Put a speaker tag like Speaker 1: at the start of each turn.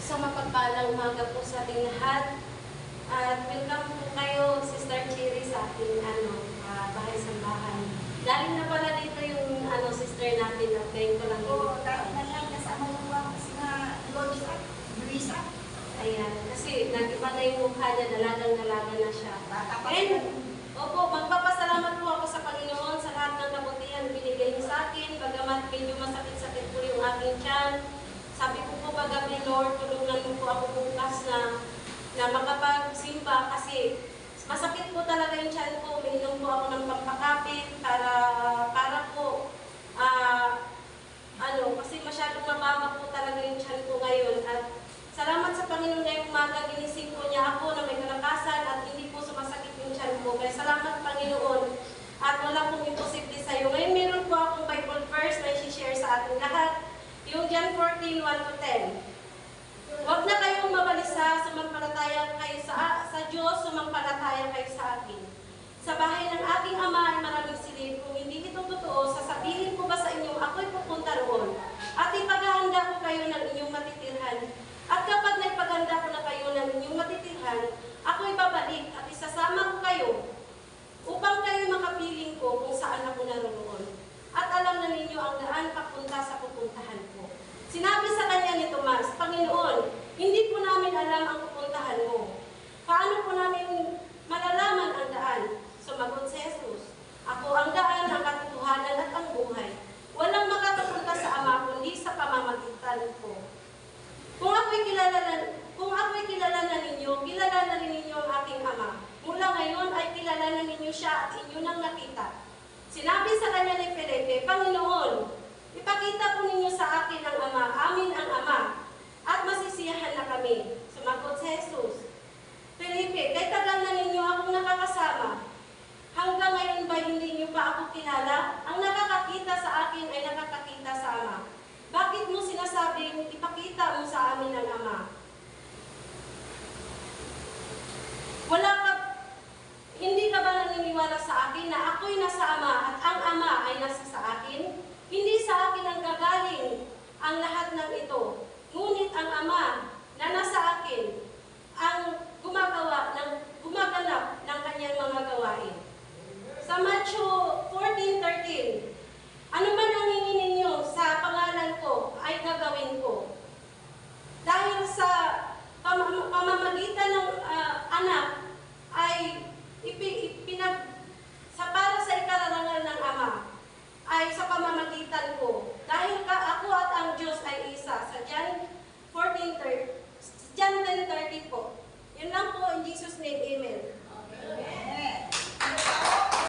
Speaker 1: Isang mapagpalang umaga po sa ating lahat. At welcome po kayo, Sister Cherry, sa ating bahay-sambahan. Galing na pala dito yung sister natin at ngayon ko lang.
Speaker 2: Oo, dahil na lang kasama yung mga kasi nga Lodge at Luisa.
Speaker 1: Ayan, kasi nag-iba na yung mukha niya, dalagang-dalaga na siya. And, opo, magpapasalamat po ako sa Panginoon sa lahat ng kabutihan binigay niyo sa akin, bagamat medyo masakit-sakit po yung aking tiyan. Sabi ko po kagabi, Lord, tulungan mo po ako bukas na makapagsimba kasi masakit po talaga yung tiyan ko. Umiinom po ako ng pampakapit para po, kasi masyadong mababa po talaga yung tiyan ko ngayon. At salamat sa Panginoon ngayong umaga, ginising po niya ako na may kalakasan at hindi po sumasakit yung tiyan ko. Kaya salamat Panginoon at wala pong imposible sa iyo. Ngayon meron po akong Bible verse na i-share sa ating lahat. Yung John 14, 1-10. Huwag na kayong mabalisa, sumampalataya kayo sa Diyos, sumampalataya kayo sa akin. Sa bahay ng aking ama ay maraming silid. Kung hindi ito totoo, sasabihin ko ba sa inyo, ako'y pupunta roon. At ipaghahanda ko kayo ng inyong matitirhan. At kapag nagpaghanda ko na kayo ng inyong matitirhan, ako'y babalik at isasama ko kayo upang kayo makapiling ko kung saan ako naroon. At alam na ninyo ang daan papunta sa pupuntahan ko. Sinabi sa kanya ni Tomas, Panginoon, hindi po namin alam ang pupuntahan mo. Paano po namin malalaman ang daan? Sumagot si Jesus, ako ang daan, ang katotohanan at ang buhay. Walang makakapunta sa Ama kundi sa pamamagitan ko. Kung ako'y kilala na ninyo, kilala na rin ninyo ang aking Ama. Mula ngayon ay kilala na ninyo siya at inyo nang nakita. Sinabi sa kanya ni Felipe, Panginoon, ipakita po ninyo sa akin ang Ama, amin ang Ama, at masisiyahan na kami. Sumagot si Jesus, Felipe, kay tagal na ninyo akong nakakasama. Hanggang ngayon ba hindi niyo pa ako kilala? Ang nakakakita sa akin ay nakakakita sa Ama. Bakit mo sinasabing ipakita mo sa amin ang Ama? Hindi ka ba naniniwala sa akin na ako'y nasa Ama at ang Ama ay nasa sa akin? Hindi sa akin ang gagaling ang lahat ng ito. Ngunit ang Ama na nasa akin ang gumaganap ng kanyang mga gawain. Sa Matthew 14:13, ano man ang hingin ninyo sa pangalan ko ay gagawin ko. Dahil sa pamamagitan ng anak ay para sa ikararangal ng Ama ay sa pamamagitan ko. Dahil ako at ang Diyos ay isa. Sa John 10:32,